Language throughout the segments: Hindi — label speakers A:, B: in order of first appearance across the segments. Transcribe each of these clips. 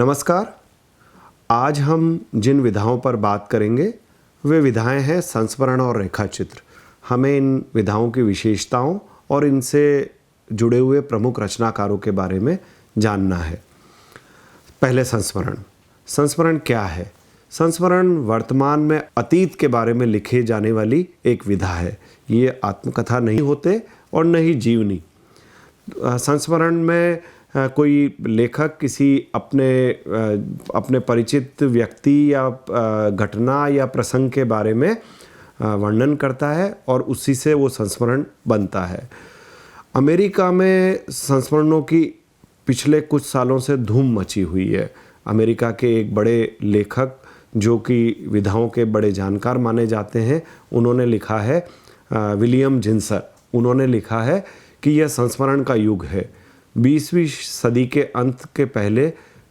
A: नमस्कार। आज हम जिन विधाओं पर बात करेंगे वे विधाएं हैं संस्मरण और रेखाचित्र। हमें इन विधाओं की विशेषताओं और इनसे जुड़े हुए प्रमुख रचनाकारों के बारे में जानना है। पहले संस्मरण। संस्मरण क्या है? संस्मरण वर्तमान में अतीत के बारे में लिखे जाने वाली एक विधा है। ये आत्मकथा नहीं होते और न ही जीवनी। संस्मरण में कोई लेखक किसी अपने परिचित व्यक्ति या घटना या प्रसंग के बारे में वर्णन करता है और उसी से वो संस्मरण बनता है। अमेरिका में संस्मरणों की पिछले कुछ सालों से धूम मची हुई है। अमेरिका के एक बड़े लेखक जो कि विधाओं के बड़े जानकार माने जाते हैं, उन्होंने लिखा है, विलियम जिन्सर, उन्होंने लिखा है कि यह संस्मरण का युग है। 20वीं सदी के अंत के पहले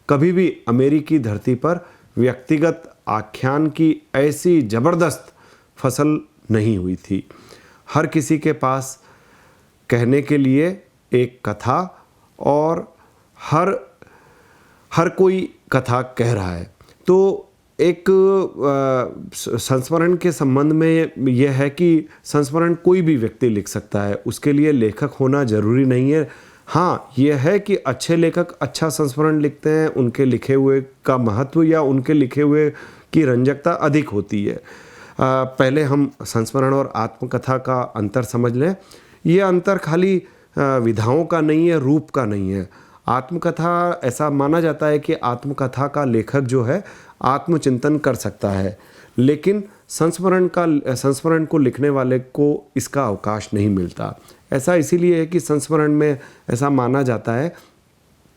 A: कभी भी अमेरिकी धरती पर व्यक्तिगत आख्यान की ऐसी ज़बरदस्त फसल नहीं हुई थी। हर किसी के पास कहने के लिए एक कथा और हर कोई कथा कह रहा है। तो एक संस्मरण के संबंध में यह है कि संस्मरण कोई भी व्यक्ति लिख सकता है, उसके लिए लेखक होना ज़रूरी नहीं है। हाँ, यह है कि अच्छे लेखक अच्छा संस्मरण लिखते हैं, उनके लिखे हुए का महत्व या उनके लिखे हुए की रंजकता अधिक होती है। पहले हम संस्मरण और आत्मकथा का अंतर समझ लें। यह अंतर खाली विधाओं का नहीं है, रूप का नहीं है। आत्मकथा, ऐसा माना जाता है कि आत्मकथा का लेखक जो है आत्मचिंतन कर सकता है, लेकिन संस्मरण को लिखने वाले को इसका अवकाश नहीं मिलता। ऐसा इसीलिए है कि संस्मरण में ऐसा माना जाता है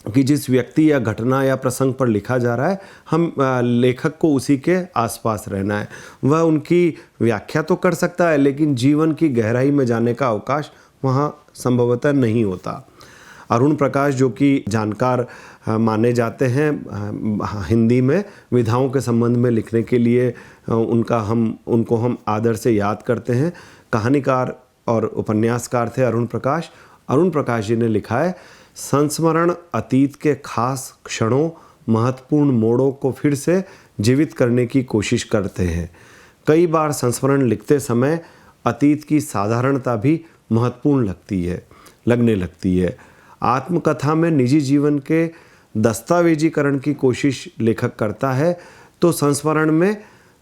A: कि जिस व्यक्ति या घटना या प्रसंग पर लिखा जा रहा है, हम लेखक को उसी के आसपास रहना है। वह उनकी व्याख्या तो कर सकता है, लेकिन जीवन की गहराई में जाने का अवकाश वहाँ संभवतः नहीं होता। अरुण प्रकाश, जो कि जानकार माने जाते हैं हिंदी में विधाओं के संबंध में लिखने के लिए, उनको हम आदर से याद करते हैं। कहानीकार और उपन्यासकार थे अरुण प्रकाश। अरुण प्रकाश जी ने लिखा है, संस्मरण अतीत के खास क्षणों, महत्वपूर्ण मोड़ों को फिर से जीवित करने की कोशिश करते हैं। कई बार संस्मरण लिखते समय अतीत की साधारणता भी महत्वपूर्ण लगने लगती है। आत्मकथा में निजी जीवन के दस्तावेजीकरण की कोशिश लेखक करता है, तो संस्मरण में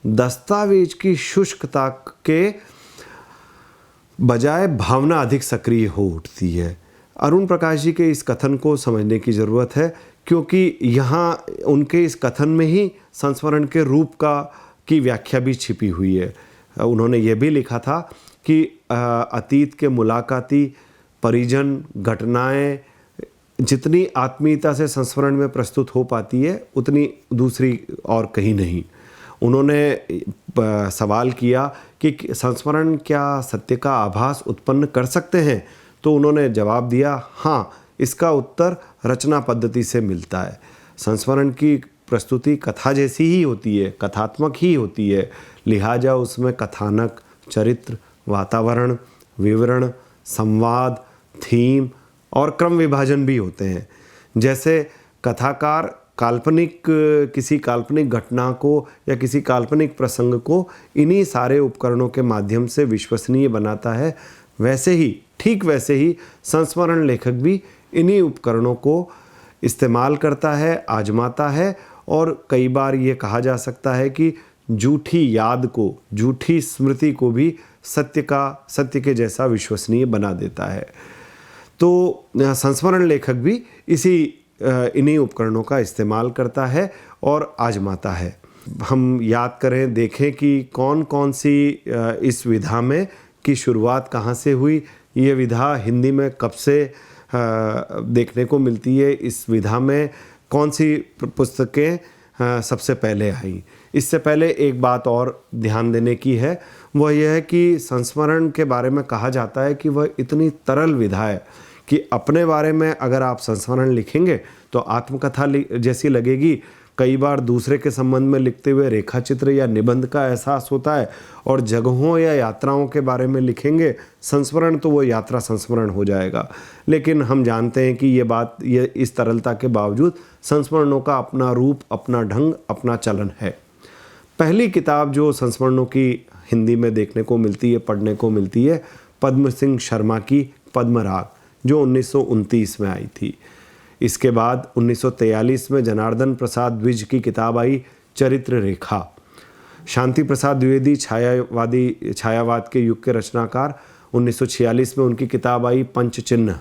A: दस्तावेज की शुष्कता के बजाय भावना अधिक सक्रिय हो उठती है। अरुण प्रकाश जी के इस कथन को समझने की ज़रूरत है, क्योंकि यहाँ उनके इस कथन में ही संस्मरण के रूप की व्याख्या भी छिपी हुई है। उन्होंने ये भी लिखा था कि अतीत के मुलाकाती परिजन घटनाएं जितनी आत्मीयता से संस्मरण में प्रस्तुत हो पाती है, उतनी दूसरी और कहीं नहीं। उन्होंने सवाल किया कि संस्मरण क्या सत्य का आभास उत्पन्न कर सकते हैं? तो उन्होंने जवाब दिया, हाँ, इसका उत्तर रचना पद्धति से मिलता है। संस्मरण की प्रस्तुति कथा जैसी ही होती है, कथात्मक ही होती है, लिहाजा उसमें कथानक, चरित्र, वातावरण, विवरण, संवाद, थीम और क्रम विभाजन भी होते हैं। जैसे कथाकार किसी काल्पनिक घटना को या किसी काल्पनिक प्रसंग को इन्हीं सारे उपकरणों के माध्यम से विश्वसनीय बनाता है, ठीक वैसे ही संस्मरण लेखक भी इन्हीं उपकरणों को इस्तेमाल करता है, आजमाता है, और कई बार ये कहा जा सकता है कि झूठी याद को, झूठी स्मृति को भी सत्य के जैसा विश्वसनीय बना देता है। तो संस्मरण लेखक भी इन्हीं उपकरणों का इस्तेमाल करता है और आजमाता है। हम याद करें, देखें कि कौन कौन सी इस विधा में की शुरुआत कहाँ से हुई, ये विधा हिंदी में कब से देखने को मिलती है, इस विधा में कौन सी पुस्तकें सबसे पहले आई। इससे पहले एक बात और ध्यान देने की है, वह यह है कि संस्मरण के बारे में कहा जाता है कि वह इतनी तरल विधा है कि अपने बारे में अगर आप संस्मरण लिखेंगे तो आत्मकथा जैसी लगेगी, कई बार दूसरे के संबंध में लिखते हुए रेखा चित्र या निबंध का एहसास होता है, और जगहों या यात्राओं के बारे में लिखेंगे संस्मरण तो वो यात्रा संस्मरण हो जाएगा। लेकिन हम जानते हैं कि ये इस तरलता के बावजूद संस्मरणों का अपना रूप, अपना ढंग, अपना चलन है। पहली किताब जो संस्मरणों की हिंदी में देखने को मिलती है, पढ़ने को मिलती है, पद्म सिंह शर्मा की पद्मराग, जो 1929 में आई थी। इसके बाद 1943 में जनार्दन प्रसाद द्विज की किताब आई चरित्र रेखा। शांति प्रसाद द्विवेदी छायावाद के युग के रचनाकार, 1946 में उनकी किताब आई पंचचिन्ह।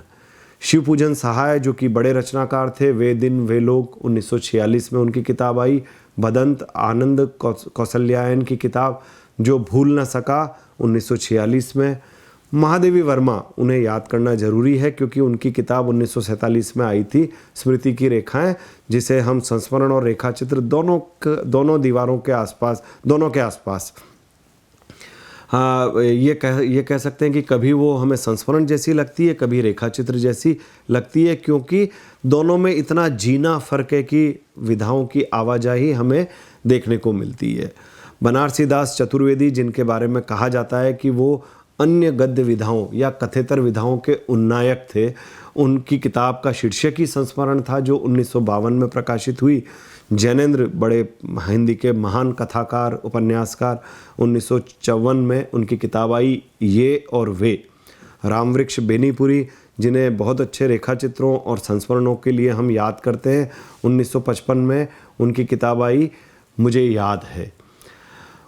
A: शिवपूजन सहाय जो कि बड़े रचनाकार थे, वे दिन वे लोग, 1946 में उनकी किताब आई। भदंत आनंद कौशल्यायन की किताब जो भूल न सका, 1946 में। महादेवी वर्मा, उन्हें याद करना जरूरी है क्योंकि उनकी किताब 1947 में आई थी स्मृति की रेखाएं, जिसे हम संस्मरण और रेखा चित्र दोनों दीवारों के आसपास, दोनों के आसपास ये कह सकते हैं कि कभी वो हमें संस्मरण जैसी लगती है, कभी रेखा चित्र जैसी लगती है, क्योंकि दोनों में इतना जीना फर्क है कि विधाओं की आवाजाही हमें देखने को मिलती है। बनारसी दास चतुर्वेदी, जिनके बारे में कहा जाता है कि वो अन्य गद्य विधाओं या कथेतर विधाओं के उन्नायक थे, उनकी किताब का शीर्षक ही संस्मरण था, जो 1952 में प्रकाशित हुई। जैनेंद्र, बड़े हिंदी के महान कथाकार, उपन्यासकार, 1954 में उनकी किताब आई ये और वे। रामवृक्ष बेनीपुरी, जिन्हें बहुत अच्छे रेखा चित्रों और संस्मरणों के लिए हम याद करते हैं, 1955 में उनकी किताब आई मुझे याद है।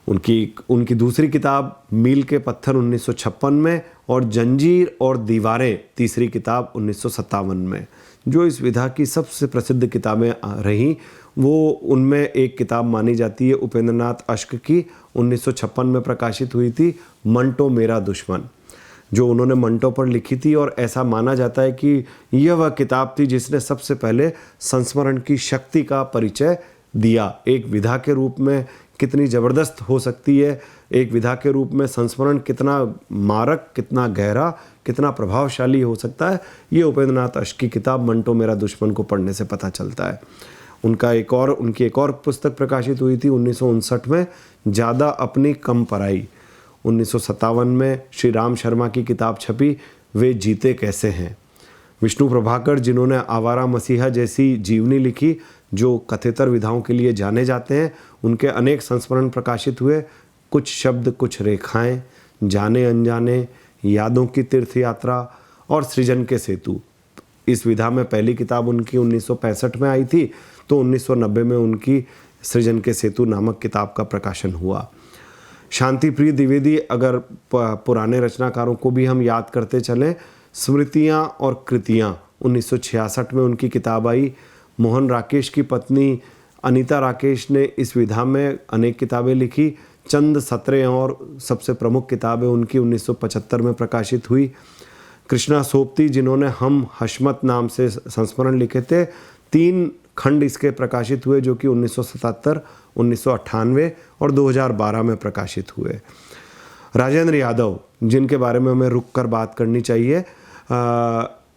A: उनकी दूसरी किताब मील के पत्थर 1956 में, और जंजीर और दीवारें तीसरी किताब 1957 में। जो इस विधा की सबसे प्रसिद्ध किताबें रहीं, वो उनमें एक किताब मानी जाती है उपेंद्रनाथ अश्क की, 1956 में प्रकाशित हुई थी, मंटो मेरा दुश्मन, जो उन्होंने मंटो पर लिखी थी। और ऐसा माना जाता है कि यह वह किताब थी जिसने सबसे पहले संस्मरण की शक्ति का परिचय दिया। एक विधा के रूप में कितनी ज़बरदस्त हो सकती है, एक विधा के रूप में संस्मरण कितना मारक, कितना गहरा, कितना प्रभावशाली हो सकता है, ये उपेंद्रनाथ अश्क की किताब मंटो मेरा दुश्मन को पढ़ने से पता चलता है। उनकी एक और पुस्तक प्रकाशित हुई थी 1959 में, ज़्यादा अपनी कम पराई। 1957 में श्री राम शर्मा की किताब छपी वे जीते कैसे हैं। विष्णु प्रभाकर, जिन्होंने आवारा मसीहा जैसी जीवनी लिखी, जो कथेतर विधाओं के लिए जाने जाते हैं, उनके अनेक संस्मरण प्रकाशित हुए। कुछ शब्द कुछ रेखाएं, जाने अनजाने, यादों की तीर्थ यात्रा और सृजन के सेतु। इस विधा में पहली किताब उनकी 1965 में आई थी, तो 1990 में उनकी सृजन के सेतु नामक किताब का प्रकाशन हुआ। शांतिप्रिय द्विवेदी, अगर पुराने रचनाकारों को भी हम याद करते चलें, स्मृतियाँ और कृतियाँ 1966 में उनकी किताब आई। मोहन राकेश की पत्नी अनीता राकेश ने इस विधा में अनेक किताबें लिखी। चंद सत्रें और सबसे प्रमुख किताबें उनकी 1975 में प्रकाशित हुई। कृष्णा सोपती, जिन्होंने हम हशमत नाम से संस्मरण लिखे थे, 3 खंड इसके प्रकाशित हुए, जो कि 1977, 1998 और 2012 में प्रकाशित हुए। राजेंद्र यादव, जिनके बारे में हमें रुक कर बात करनी चाहिए,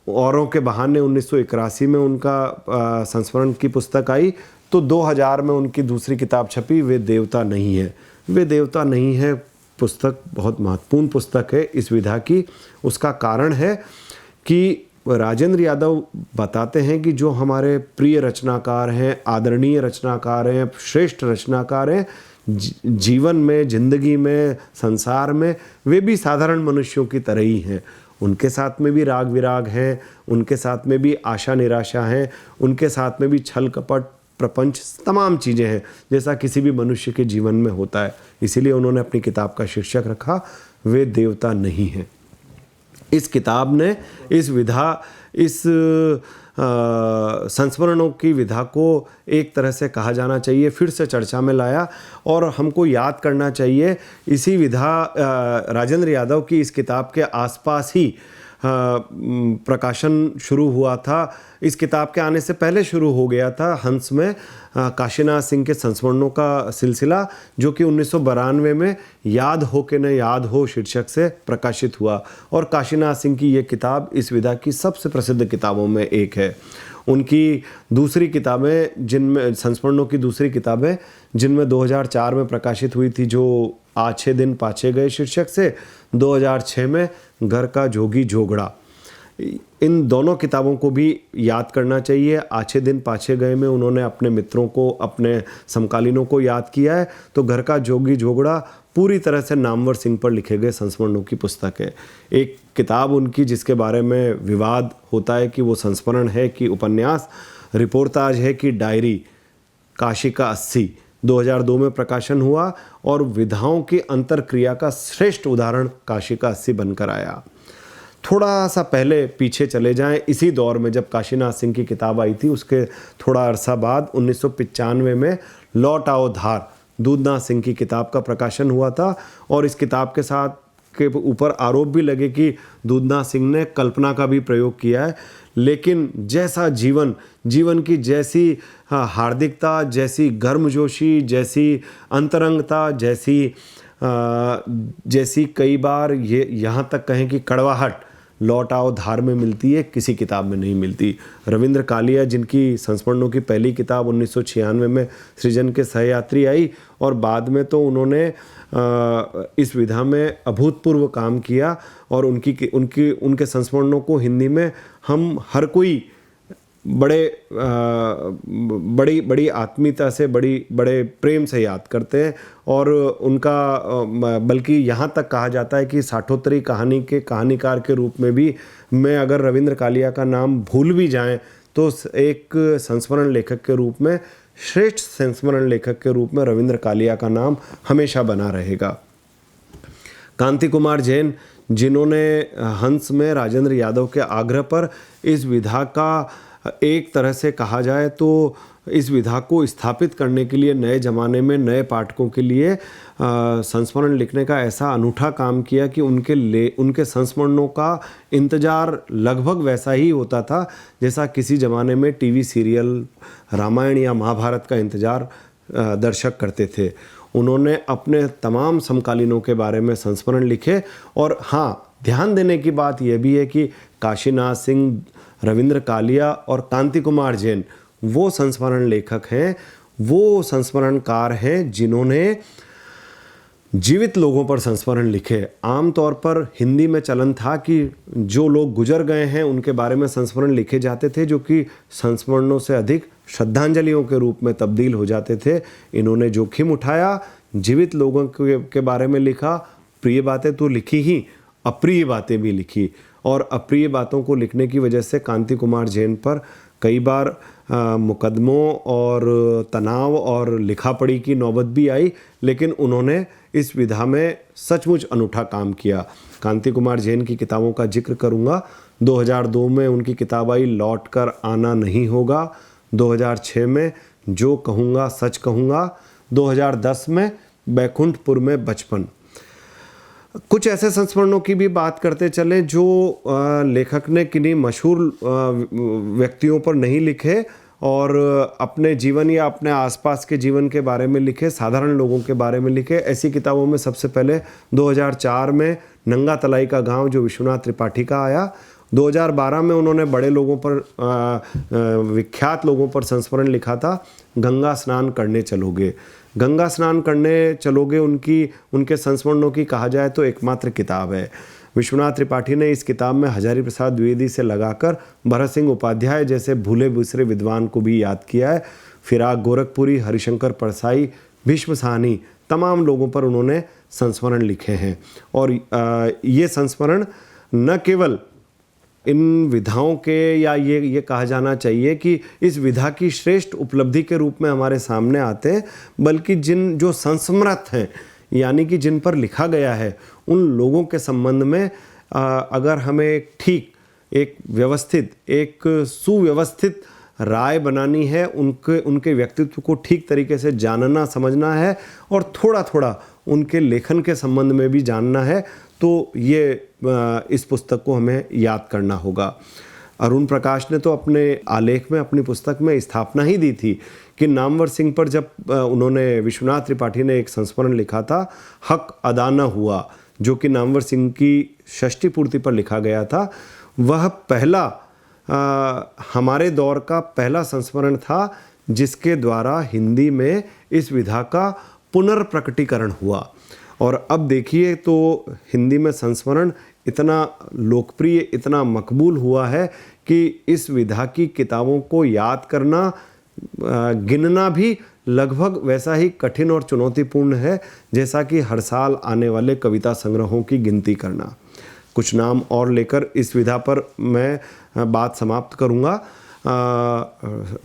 A: औरों के बहाने 1981 में उनका संस्मरण की पुस्तक आई, तो 2000 में उनकी दूसरी किताब छपी वे देवता नहीं है। वे देवता नहीं है पुस्तक बहुत महत्वपूर्ण पुस्तक है इस विधा की। उसका कारण है कि राजेंद्र यादव बताते हैं कि जो हमारे प्रिय रचनाकार हैं, आदरणीय रचनाकार हैं, श्रेष्ठ रचनाकार हैं, जीवन में, जिंदगी में, संसार में, वे भी साधारण मनुष्यों की तरह ही हैं। उनके साथ में भी राग विराग हैं, उनके साथ में भी आशा निराशा हैं, उनके साथ में भी छल कपट, प्रपंच, तमाम चीज़ें हैं, जैसा किसी भी मनुष्य के जीवन में होता है। इसीलिए उन्होंने अपनी किताब का शीर्षक रखा वे देवता नहीं हैं। इस किताब ने इस विधा, इस संस्मरणों की विधा को एक तरह से कहा जाना चाहिए फिर से चर्चा में लाया, और हमको याद करना चाहिए इसी विधा राजेंद्र यादव की इस किताब के आसपास ही प्रकाशन शुरू हुआ था। इस किताब के आने से पहले शुरू हो गया था हंस में काशीनाथ सिंह के संस्मरणों का सिलसिला, जो कि 1992 में याद हो कि न याद हो शीर्षक से प्रकाशित हुआ। और काशीनाथ सिंह की ये किताब इस विधा की सबसे प्रसिद्ध किताबों में एक है। उनकी दूसरी किताबें जिनमें संस्मरणों की दूसरी किताबें जिनमें 2004 में प्रकाशित हुई थी, जो आछे दिन पाछे गए शीर्षक से, 2006 में घर का जोगी जोगड़ा। इन दोनों किताबों को भी याद करना चाहिए। आछे दिन पाछे गए में उन्होंने अपने मित्रों को, अपने समकालीनों को याद किया है, तो घर का जोगी जोगड़ा पूरी तरह से नामवर सिंह पर लिखे गए संस्मरणों की पुस्तक है। एक किताब उनकी जिसके बारे में विवाद होता है कि वो संस्मरण है कि उपन्यास, रिपोर्टाज है कि डायरी, काशी का 80 2002 में प्रकाशन हुआ और विधाओं की अंतरक्रिया का श्रेष्ठ उदाहरण काशी का 80 बनकर आया। थोड़ा सा पहले पीछे चले जाएं, इसी दौर में जब काशीनाथ सिंह की किताब आई थी, उसके थोड़ा अरसा बाद 1995 में लौट आओ धार दूधनाथ सिंह की किताब का प्रकाशन हुआ था। और इस किताब के साथ के ऊपर आरोप भी लगे कि दूधनाथ सिंह ने कल्पना का भी प्रयोग किया है, लेकिन जैसा जीवन की जैसी हार्दिकता, जैसी गर्मजोशी, जैसी अंतरंगता, जैसी कई बार ये यहाँ तक कहें कि कड़वाहट लौट आओ धार में मिलती है, किसी किताब में नहीं मिलती। रविंद्र कालिया, जिनकी संस्मरणों की पहली किताब 1996 में सृजन के सहयात्री आई, और बाद में तो उन्होंने इस विधा में अभूतपूर्व काम किया, और उनके संस्मरणों को हिंदी में हम हर कोई बड़ी आत्मीयता से, बड़े प्रेम से याद करते हैं। और उनका बल्कि यहाँ तक कहा जाता है कि साठोत्तरी कहानी के कहानीकार के रूप में भी मैं अगर रविंद्र कालिया का नाम भूल भी जाएं तो एक संस्मरण लेखक के रूप में, श्रेष्ठ संस्मरण लेखक के रूप में रविंद्र कालिया का नाम हमेशा बना रहेगा। कांति कुमार जैन, जिन्होंने हंस में राजेंद्र यादव के आग्रह पर इस विधा का एक तरह से कहा जाए तो इस विधा को स्थापित करने के लिए नए ज़माने में नए पाठकों के लिए संस्मरण लिखने का ऐसा अनूठा काम किया कि उनके संस्मरणों का इंतज़ार लगभग वैसा ही होता था जैसा किसी ज़माने में टीवी सीरियल रामायण या महाभारत का इंतज़ार दर्शक करते थे। उन्होंने अपने तमाम समकालीनों के बारे में संस्मरण लिखे। और हाँ, ध्यान देने की बात यह भी है कि काशीनाथ सिंह, रविंद्र कालिया और कांति कुमार जैन वो संस्मरण लेखक हैं, वो संस्मरणकार हैं जिन्होंने जीवित लोगों पर संस्मरण लिखे। आमतौर पर हिंदी में चलन था कि जो लोग गुजर गए हैं उनके बारे में संस्मरण लिखे जाते थे, जो कि संस्मरणों से अधिक श्रद्धांजलियों के रूप में तब्दील हो जाते थे। इन्होंने जोखिम उठाया, जीवित लोगों के बारे में लिखा, प्रिय बातें तो लिखी ही, अप्रिय बातें भी लिखी। और अप्रिय बातों को लिखने की वजह से कांति कुमार जैन पर कई बार मुकदमों और तनाव और लिखापढ़ी की नौबत भी आई, लेकिन उन्होंने इस विधा में सचमुच अनूठा काम किया। कांति कुमार जैन की किताबों का जिक्र करूंगा। 2002 में उनकी किताब आई लौट कर आना नहीं होगा, 2006 में जो कहूँगा सच कहूँगा, 2010 में बैकुंठपुर में बचपन। कुछ ऐसे संस्मरणों की भी बात करते चले जो लेखक ने किन्हीं मशहूर व्यक्तियों पर नहीं लिखे और अपने जीवन या अपने आसपास के जीवन के बारे में लिखे, साधारण लोगों के बारे में लिखे। ऐसी किताबों में सबसे पहले 2004 में नंगा तलाई का गांव जो विश्वनाथ त्रिपाठी का आया। 2012 में उन्होंने बड़े लोगों पर, विख्यात लोगों पर संस्मरण लिखा था, गंगा स्नान करने चलोगे। गंगा स्नान करने चलोगे उनके संस्मरणों की कहा जाए तो एकमात्र किताब है। विश्वनाथ त्रिपाठी ने इस किताब में हजारी प्रसाद द्विवेदी से लगाकर भरत सिंह उपाध्याय जैसे भूले बिसरे विद्वान को भी याद किया है। फिराक गोरखपुरी, हरिशंकर परसाई, भीष्म साहनी, तमाम लोगों पर उन्होंने संस्मरण लिखे हैं। और ये संस्मरण न केवल इन विधाओं के, या ये कहा जाना चाहिए कि इस विधा की श्रेष्ठ उपलब्धि के रूप में हमारे सामने आते हैं, बल्कि जो संस्मृत हैं, यानी कि जिन पर लिखा गया है, उन लोगों के संबंध में अगर हमें एक व्यवस्थित, एक सुव्यवस्थित राय बनानी है, उनके व्यक्तित्व को ठीक तरीके से जानना समझना है और थोड़ा थोड़ा उनके लेखन के संबंध में भी जानना है, तो ये इस पुस्तक को हमें याद करना होगा। अरुण प्रकाश ने तो अपने आलेख में, अपनी पुस्तक में स्थापना ही दी थी कि नामवर सिंह पर जब उन्होंने, विश्वनाथ त्रिपाठी ने एक संस्मरण लिखा था, हक अदा न हुआ, जो कि नामवर सिंह की षष्ठी पूर्ति पर लिखा गया था, वह पहला हमारे दौर का पहला संस्मरण था जिसके द्वारा हिंदी में इस विधा का पुनर्प्रकटीकरण हुआ। और अब देखिए तो हिंदी में संस्मरण इतना लोकप्रिय, इतना मकबूल हुआ है कि इस विधा की किताबों को याद करना, गिनना भी लगभग वैसा ही कठिन और चुनौतीपूर्ण है जैसा कि हर साल आने वाले कविता संग्रहों की गिनती करना। कुछ नाम और लेकर इस विधा पर मैं बात समाप्त करूँगा।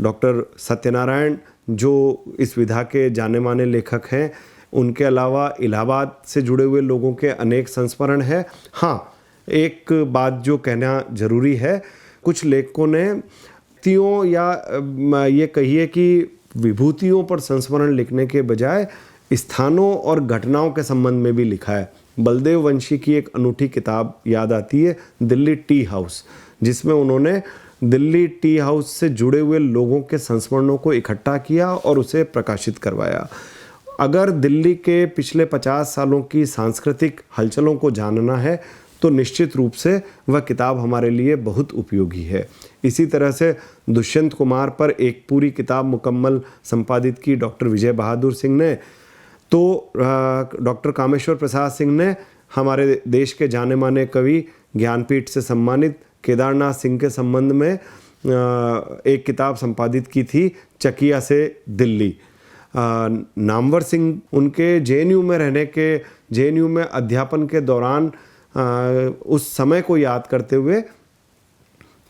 A: डॉक्टर सत्यनारायण जो इस विधा के जाने माने लेखक हैं, उनके अलावा इलाहाबाद से जुड़े हुए लोगों के अनेक संस्मरण हैं। हाँ, एक बात जो कहना ज़रूरी है, कुछ लेखकों ने व्यक्तियों या ये कहिए कि विभूतियों पर संस्मरण लिखने के बजाय स्थानों और घटनाओं के संबंध में भी लिखा है। बलदेव वंशी की एक अनूठी किताब याद आती है, दिल्ली टी हाउस, जिसमें उन्होंने दिल्ली टी हाउस से जुड़े हुए लोगों के संस्मरणों को इकट्ठा किया और उसे प्रकाशित करवाया। अगर दिल्ली के पिछले 50 सालों की सांस्कृतिक हलचलों को जानना है तो निश्चित रूप से वह किताब हमारे लिए बहुत उपयोगी है। इसी तरह से दुष्यंत कुमार पर एक पूरी किताब मुकम्मल संपादित की डॉक्टर विजय बहादुर सिंह ने, तो डॉक्टर कामेश्वर प्रसाद सिंह ने हमारे देश के जाने माने कवि, ज्ञानपीठ से सम्मानित केदारनाथ सिंह के संबंध में एक किताब संपादित की थी, चकिया से दिल्ली। नामवर सिंह उनके जेएनयू में रहने के, जेएनयू में अध्यापन के दौरान उस समय को याद करते हुए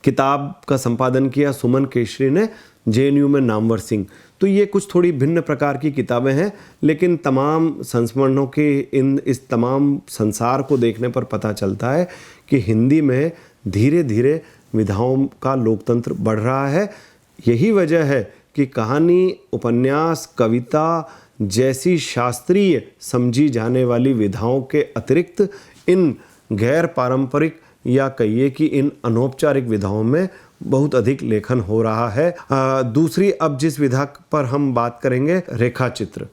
A: किताब का संपादन किया सुमन केशरी ने, जेएनयू में नामवर सिंह। तो ये कुछ थोड़ी भिन्न प्रकार की किताबें हैं, लेकिन तमाम संस्मरणों के इस तमाम संसार को देखने पर पता चलता है कि हिंदी में धीरे धीरे विधाओं का लोकतंत्र बढ़ रहा है। यही वजह है कि कहानी, उपन्यास, कविता जैसी शास्त्रीय समझी जाने वाली विधाओं के अतिरिक्त इन गैर पारंपरिक या कहिए कि इन अनौपचारिक विधाओं में बहुत अधिक लेखन हो रहा है। दूसरी अब जिस विधा पर हम बात करेंगे, रेखाचित्र।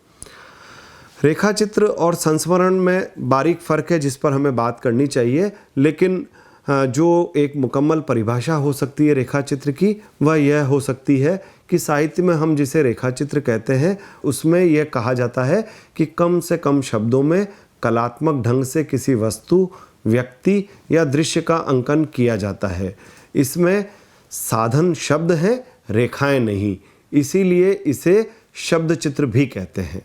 A: रेखाचित्र और संस्मरण में बारीक फ़र्क है जिस पर हमें बात करनी चाहिए, लेकिन जो एक मुकम्मल परिभाषा हो सकती है रेखाचित्र की, वह यह हो सकती है कि साहित्य में हम जिसे रेखाचित्र कहते हैं उसमें यह कहा जाता है कि कम से कम शब्दों में कलात्मक ढंग से किसी वस्तु, व्यक्ति या दृश्य का अंकन किया जाता है। इसमें साधन शब्द हैं, रेखाएं नहीं, इसीलिए इसे शब्द चित्र भी कहते हैं।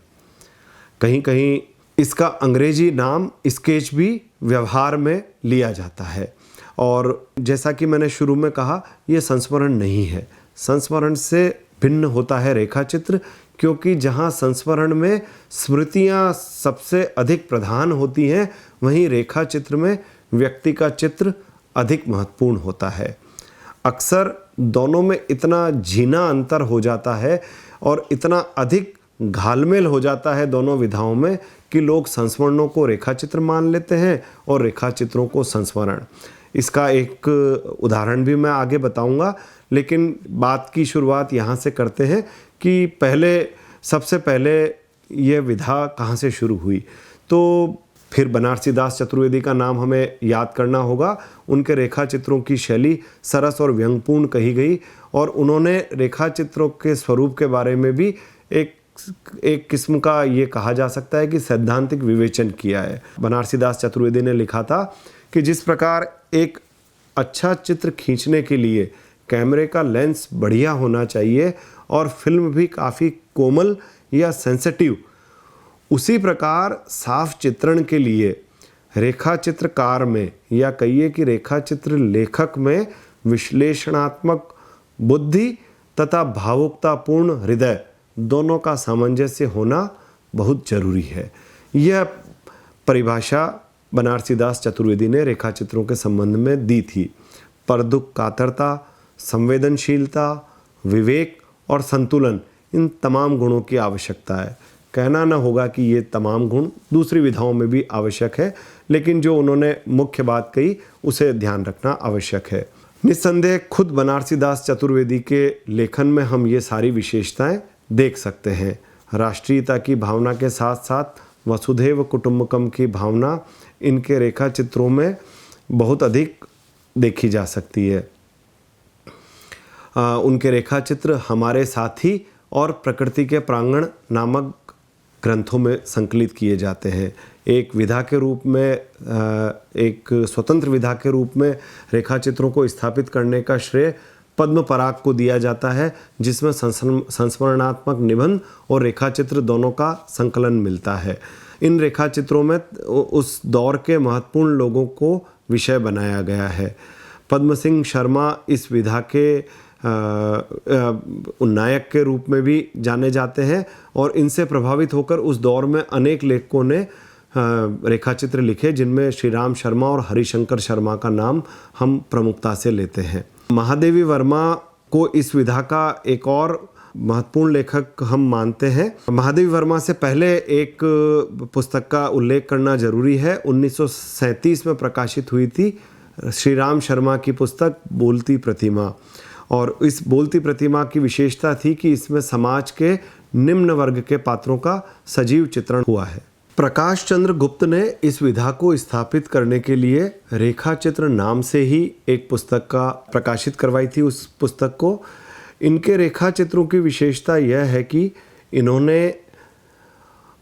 A: कहीं कहीं इसका अंग्रेजी नाम स्केच भी व्यवहार में लिया जाता है। और जैसा कि मैंने शुरू में कहा, यह संस्मरण नहीं है। संस्मरण से भिन्न होता है रेखाचित्र, क्योंकि जहाँ संस्मरण में स्मृतियाँ सबसे अधिक प्रधान होती हैं, वहीं रेखाचित्र में व्यक्ति का चित्र अधिक महत्वपूर्ण होता है। अक्सर दोनों में इतना झीना अंतर हो जाता है और इतना अधिक घालमेल हो जाता है दोनों विधाओं में कि लोग संस्मरणों को रेखाचित्र मान लेते हैं और रेखाचित्रों को संस्मरण। इसका एक उदाहरण भी मैं आगे बताऊंगा, लेकिन बात की शुरुआत यहाँ से करते हैं कि सबसे पहले ये विधा कहाँ से शुरू हुई। तो फिर बनारसी दास चतुर्वेदी का नाम हमें याद करना होगा। उनके रेखाचित्रों की शैली सरस और व्यंग्यपूर्ण कही गई और उन्होंने रेखाचित्रों के स्वरूप के बारे में भी एक किस्म का ये कहा जा सकता है कि सैद्धांतिक विवेचन किया है। बनारसी दास चतुर्वेदी ने लिखा था कि जिस प्रकार एक अच्छा चित्र खींचने के लिए कैमरे का लेंस बढ़िया होना चाहिए और फिल्म भी काफ़ी कोमल या सेंसिटिव, उसी प्रकार साफ चित्रण के लिए रेखा चित्रकार में या कहिए कि रेखा चित्र लेखक में विश्लेषणात्मक बुद्धि तथा भावुकतापूर्ण हृदय दोनों का सामंजस्य होना बहुत जरूरी है। यह परिभाषा बनारसी दास चतुर्वेदी ने रेखाचित्रों के संबंध में दी थी। परदुख कातरता, संवेदनशीलता, विवेक और संतुलन, इन तमाम गुणों की आवश्यकता है। कहना न होगा कि ये तमाम गुण दूसरी विधाओं में भी आवश्यक है, लेकिन जो उन्होंने मुख्य बात कही उसे ध्यान रखना आवश्यक है। निस्संदेह खुद बनारसीदास चतुर्वेदी के लेखन में हम ये सारी विशेषताएं देख सकते हैं। राष्ट्रीयता की भावना के साथ साथ वसुधैव कुटुंबकम की भावना इनके रेखा चित्रों में बहुत अधिक देखी जा सकती है। उनके रेखा चित्र हमारे साथी और प्रकृति के प्रांगण नामक ग्रंथों में संकलित किए जाते हैं। एक विधा के रूप में, एक स्वतंत्र विधा के रूप में रेखा चित्रों को स्थापित करने का श्रेय पद्म पराग को दिया जाता है, जिसमें संस्मरणात्मक निबंध और रेखा चित्र दोनों का संकलन मिलता है। इन रेखा चित्रों में उस दौर के महत्वपूर्ण लोगों को विषय बनाया गया है। पद्म सिंह शर्मा इस विधा के नायक के रूप में भी जाने जाते हैं और इनसे प्रभावित होकर उस दौर में अनेक लेखकों ने रेखा चित्र लिखे, जिनमें श्री राम शर्मा और हरिशंकर शर्मा का नाम हम प्रमुखता से लेते हैं। महादेवी वर्मा को इस विधा का एक और महत्वपूर्ण लेखक हम मानते हैं। महादेवी वर्मा से पहले एक पुस्तक का उल्लेख करना जरूरी है। 1937 में प्रकाशित हुई थी श्री राम शर्मा की पुस्तक बोलती प्रतिमा, और इस बोलती प्रतिमा की विशेषता थी कि इसमें समाज के निम्न वर्ग के पात्रों का सजीव चित्रण हुआ है। प्रकाश चंद्र गुप्त ने इस विधा को स्थापित करने के लिए रेखा चित्र नाम से ही एक पुस्तक का प्रकाशित करवाई थी। उस पुस्तक को, इनके रेखा चित्रों की विशेषता यह है कि इन्होंने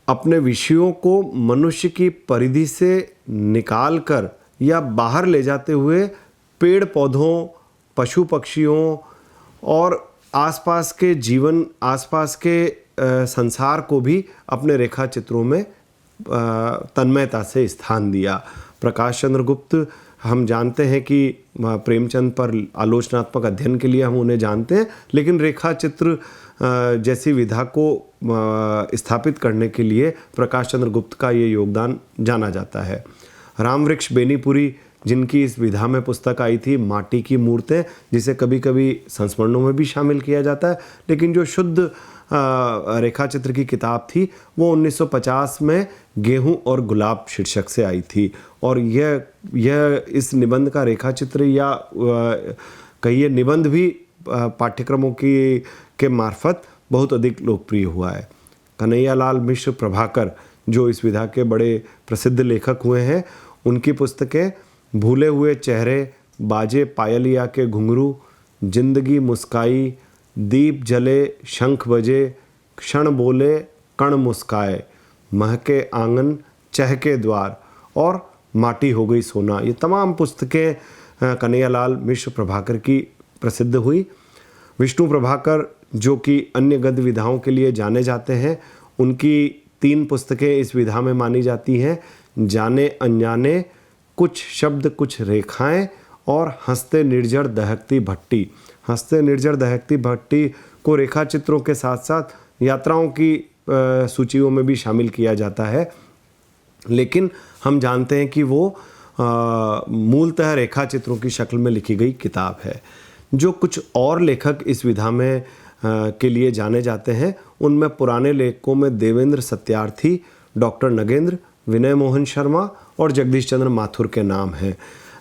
A: अपने विषयों को मनुष्य की परिधि से निकाल कर या बाहर ले जाते हुए पेड़ पौधों, पशु पक्षियों और आसपास के जीवन, आसपास के संसार को भी अपने रेखा चित्रों में तन्मयता से स्थान दिया। प्रकाश चंद्र गुप्त हम जानते हैं कि प्रेमचंद पर आलोचनात्मक अध्ययन के लिए हम उन्हें जानते हैं, लेकिन रेखा चित्र जैसी विधा को स्थापित करने के लिए प्रकाश चंद्र गुप्त का ये योगदान जाना जाता है। रामवृक्ष बेनीपुरी, जिनकी इस विधा में पुस्तक आई थी माटी की मूर्तें, जिसे कभी कभी संस्मरणों में भी शामिल किया जाता है, लेकिन जो शुद्ध रेखा चित्र की किताब थी वो 1950 में गेहूं और गुलाब शीर्षक से आई थी, और यह इस निबंध का रेखा चित्र या कहिए निबंध भी पाठ्यक्रमों के मार्फत बहुत अधिक लोकप्रिय हुआ है। कन्हैयालाल मिश्र प्रभाकर, जो इस विधा के बड़े प्रसिद्ध लेखक हुए हैं, उनकी पुस्तकें भूले हुए चेहरे, बाजे पायलिया के घुंघरू, जिंदगी मुस्काई, दीप जले शंख बजे, क्षण बोले कण मुस्काए, महके आंगन चहके द्वार और माटी हो गई सोना, ये तमाम पुस्तकें कन्हैयालाल मिश्र प्रभाकर की प्रसिद्ध हुई। विष्णु प्रभाकर, जो कि अन्य गद्य विधाओं के लिए जाने जाते हैं, उनकी 3 पुस्तकें इस विधा में मानी जाती हैं, जाने अनजाने, कुछ शब्द कुछ रेखाएं और हंसते निर्जर दहकती भट्टी। हंसते निर्जर दहकती भट्टी को रेखा चित्रों के साथ साथ यात्राओं की सूचियों में भी शामिल किया जाता है, लेकिन हम जानते हैं कि वो मूलतः रेखा चित्रों की शक्ल में लिखी गई किताब है। जो कुछ और लेखक इस विधा में के लिए जाने जाते हैं, उनमें पुराने लेखकों में देवेंद्र सत्यार्थी, डॉक्टर नगेंद्र, विनय मोहन शर्मा और जगदीश चंद्र माथुर के नाम हैं।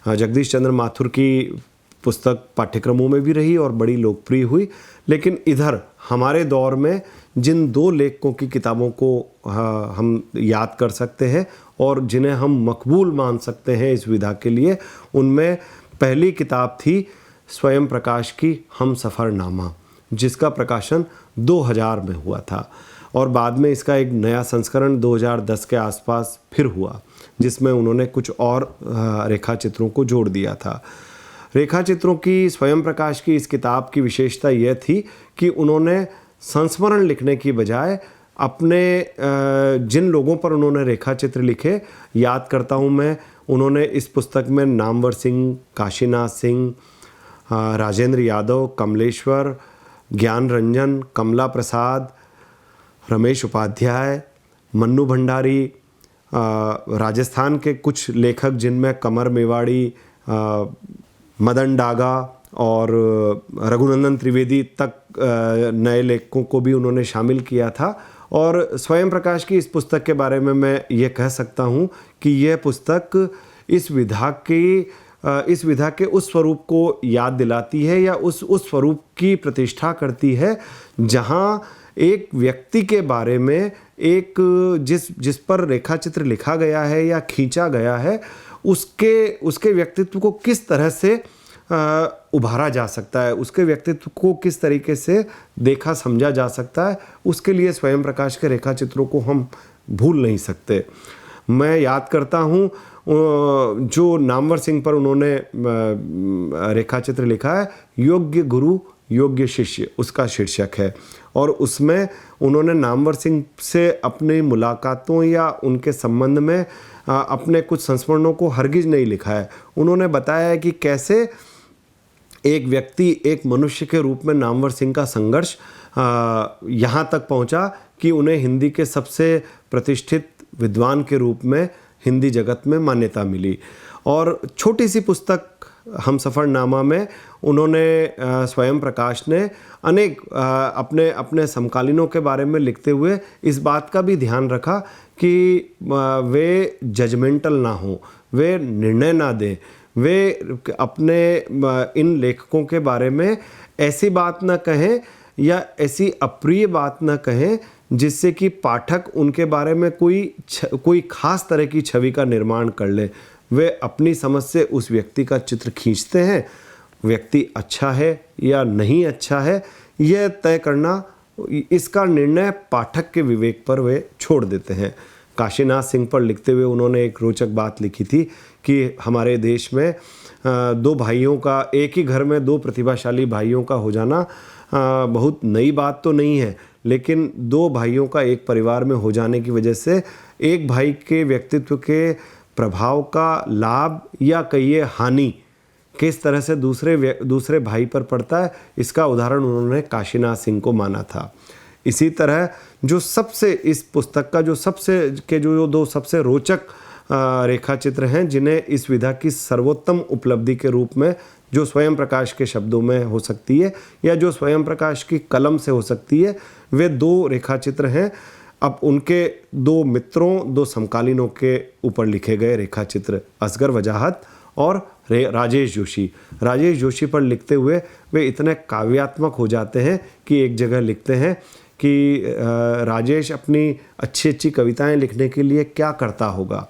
A: जगदीश चंद्र माथुर की पुस्तक पाठ्यक्रमों में भी रही और बड़ी लोकप्रिय हुई, लेकिन इधर हमारे दौर में जिन 2 लेखकों की किताबों को हम याद कर सकते हैं और जिन्हें हम मकबूल मान सकते हैं इस विधा के लिए, उनमें पहली किताब थी स्वयं प्रकाश की हम सफ़रनामा, जिसका प्रकाशन 2000 में हुआ था, और बाद में इसका एक नया संस्करण 2010 के आसपास फिर हुआ, जिसमें उन्होंने कुछ और रेखा चित्रों को जोड़ दिया था। रेखा चित्रों की स्वयं प्रकाश की इस किताब की विशेषता यह थी कि उन्होंने संस्मरण लिखने की बजाय अपने जिन लोगों पर उन्होंने रेखा चित्र लिखे, याद करता हूँ मैं, उन्होंने इस पुस्तक में नामवर सिंह, काशीनाथ सिंह, राजेंद्र यादव, कमलेश्वर, ज्ञान रंजन, कमला प्रसाद, रमेश उपाध्याय, मन्नू भंडारी, राजस्थान के कुछ लेखक जिनमें कमर मेवाड़ी, मदन डागा और रघुनंदन त्रिवेदी तक नए लेखकों को भी उन्होंने शामिल किया था। और स्वयं प्रकाश की इस पुस्तक के बारे में मैं ये कह सकता हूँ कि यह पुस्तक इस विधा के उस स्वरूप को याद दिलाती है या उस स्वरूप की प्रतिष्ठा करती है जहाँ एक व्यक्ति के बारे में एक जिस पर रेखाचित्र लिखा गया है या खींचा गया है उसके व्यक्तित्व को किस तरह से उभारा जा सकता है, उसके व्यक्तित्व को किस तरीके से देखा समझा जा सकता है, उसके लिए स्वयं प्रकाश के रेखाचित्रों को हम भूल नहीं सकते। मैं याद करता हूँ जो नामवर सिंह पर उन्होंने रेखाचित्र लिखा है, योग्य गुरु योग्य शिष्य, उसका शीर्षक है। और उसमें उन्होंने नामवर सिंह से अपनी मुलाकातों या उनके संबंध में अपने कुछ संस्मरणों को हरगिज नहीं लिखा है। उन्होंने बताया है कि कैसे एक व्यक्ति, एक मनुष्य के रूप में नामवर सिंह का संघर्ष यहाँ तक पहुँचा कि उन्हें हिंदी के सबसे प्रतिष्ठित विद्वान के रूप में हिंदी जगत में मान्यता मिली। और छोटी सी पुस्तक हमसफरनामा में उन्होंने स्वयं प्रकाश ने अनेक अपने समकालीनों के बारे में लिखते हुए इस बात का भी ध्यान रखा कि वे जजमेंटल ना हो, वे निर्णय ना दें, वे अपने इन लेखकों के बारे में ऐसी बात ना कहें या ऐसी अप्रिय बात ना कहें जिससे कि पाठक उनके बारे में कोई खास तरह की छवि का निर्माण कर ले। वे अपनी समझ से उस व्यक्ति का चित्र खींचते हैं। व्यक्ति अच्छा है या नहीं अच्छा है यह तय करना, इसका निर्णय पाठक के विवेक पर वे छोड़ देते हैं। काशीनाथ सिंह पर लिखते हुए उन्होंने एक रोचक बात लिखी थी कि हमारे देश में दो भाइयों का, एक ही घर में दो प्रतिभाशाली भाइयों का हो जाना बहुत नई बात तो नहीं है, लेकिन दो भाइयों का एक परिवार में हो जाने की वजह से एक भाई के व्यक्तित्व के प्रभाव का लाभ या कहिए हानि किस तरह से दूसरे भाई पर पड़ता है, इसका उदाहरण उन्होंने काशीनाथ सिंह को माना था। इसी तरह जो सबसे इस पुस्तक का जो दो सबसे रोचक रेखाचित्र हैं, जिन्हें इस विधा की सर्वोत्तम उपलब्धि के रूप में जो स्वयं प्रकाश के शब्दों में हो सकती है या जो स्वयं प्रकाश की कलम से हो सकती है, वे दो रेखाचित्र हैं। अब उनके दो मित्रों, दो समकालीनों के ऊपर लिखे गए रेखाचित्र, असगर वजाहत और राजेश जोशी पर लिखते हुए वे इतने काव्यात्मक हो जाते हैं कि एक जगह लिखते हैं कि राजेश अपनी अच्छी अच्छी कविताएं लिखने के लिए क्या करता होगा,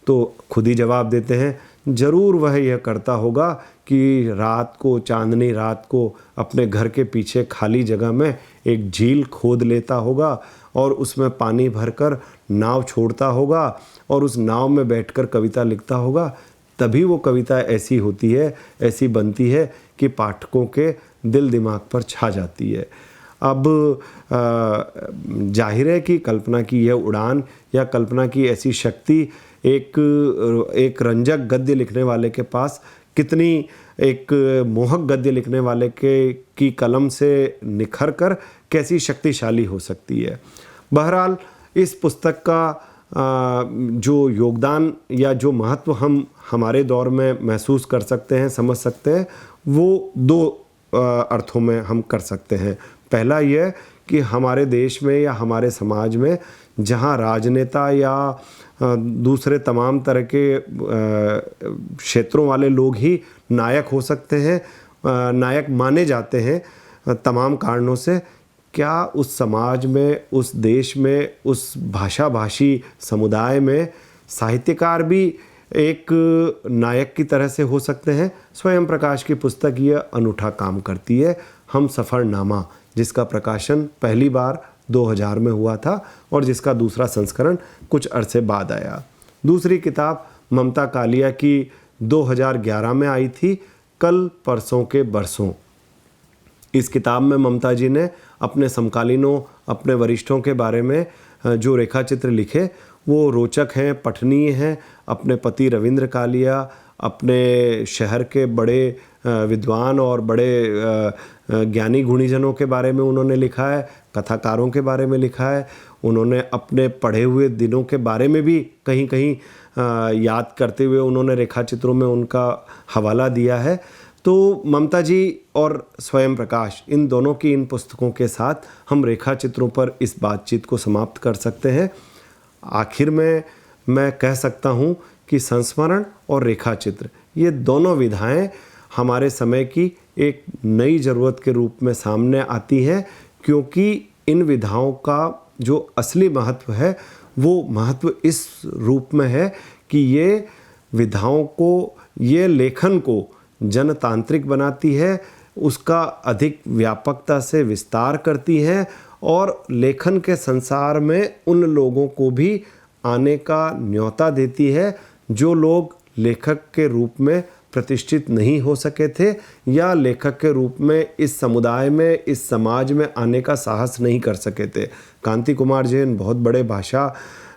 A: तो खुद ही जवाब देते हैं, ज़रूर वह यह करता होगा कि रात को, चांदनी रात को अपने घर के पीछे खाली जगह में एक झील खोद लेता होगा और उसमें पानी भरकर नाव छोड़ता होगा और उस नाव में बैठकर कविता लिखता होगा। तभी वो कविता ऐसी होती है, ऐसी बनती है कि पाठकों के दिल दिमाग पर छा जाती है। अब जाहिर है कि कल्पना की यह उड़ान या कल्पना की ऐसी शक्ति एक रंजक गद्य लिखने वाले के पास कितनी, एक मोहक गद्य लिखने वाले की कलम से निखर कर कैसी शक्तिशाली हो सकती है। बहरहाल इस पुस्तक का जो योगदान या जो महत्व हम हमारे दौर में महसूस कर सकते हैं, समझ सकते हैं, वो दो अर्थों में हम कर सकते हैं। पहला यह कि हमारे देश में या हमारे समाज में जहाँ राजनेता या दूसरे तमाम तरह के क्षेत्रों वाले लोग ही नायक हो सकते हैं, नायक माने जाते हैं तमाम कारणों से, क्या उस समाज में, उस देश में, उस भाषी समुदाय में साहित्यकार भी एक नायक की तरह से हो सकते हैं? स्वयं प्रकाश की पुस्तक यह अनूठा काम करती है। हमसफरनामा, जिसका प्रकाशन पहली बार 2000 में हुआ था और जिसका दूसरा संस्करण कुछ अरसे बाद आया। दूसरी किताब ममता कालिया की 2011 में आई थी, कल परसों के बरसों। इस किताब में ममता जी ने अपने समकालीनों, अपने वरिष्ठों के बारे में जो रेखाचित्र लिखे वो रोचक हैं, पठनीय हैं। अपने पति रविंद्र कालिया, अपने शहर के बड़े विद्वान और बड़े ज्ञानी गुणीजनों के बारे में उन्होंने लिखा है, कथाकारों के बारे में लिखा है। उन्होंने अपने पढ़े हुए दिनों के बारे में भी कहीं कहीं याद करते हुए उन्होंने रेखाचित्रों में उनका हवाला दिया है। तो ममता जी और स्वयं प्रकाश, इन दोनों की इन पुस्तकों के साथ हम रेखा चित्रों पर इस बातचीत को समाप्त कर सकते हैं। आखिर में मैं कह सकता हूँ कि संस्मरण और रेखा चित्र, ये दोनों विधाएं हमारे समय की एक नई ज़रूरत के रूप में सामने आती हैं, क्योंकि इन विधाओं का जो असली महत्व है वो महत्व इस रूप में है कि ये विधाओं को, ये लेखन को जनतांत्रिक बनाती है, उसका अधिक व्यापकता से विस्तार करती है और लेखन के संसार में उन लोगों को भी आने का न्योता देती है जो लोग लेखक के रूप में प्रतिष्ठित नहीं हो सके थे या लेखक के रूप में इस समुदाय में, इस समाज में आने का साहस नहीं कर सके थे। कांति कुमार जैन बहुत बड़े भाषा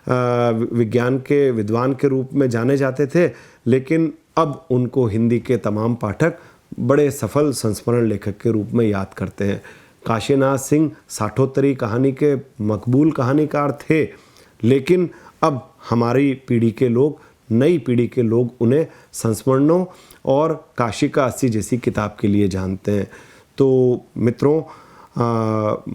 A: विज्ञान के विद्वान के रूप में जाने जाते थे, लेकिन अब उनको हिंदी के तमाम पाठक बड़े सफल संस्मरण लेखक के रूप में याद करते हैं। काशीनाथ सिंह साठोत्तरी कहानी के मकबूल कहानीकार थे, लेकिन अब हमारी पीढ़ी के लोग, नई पीढ़ी के लोग उन्हें संस्मरणों और काशी का 80 जैसी किताब के लिए जानते हैं। तो मित्रों,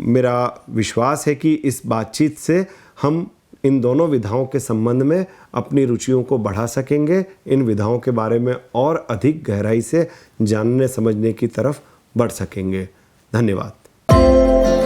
A: मेरा विश्वास है कि इस बातचीत से हम इन दोनों विधाओं के संबंध में अपनी रुचियों को बढ़ा सकेंगे, इन विधाओं के बारे में और अधिक गहराई से जानने समझने की तरफ बढ़ सकेंगे। धन्यवाद।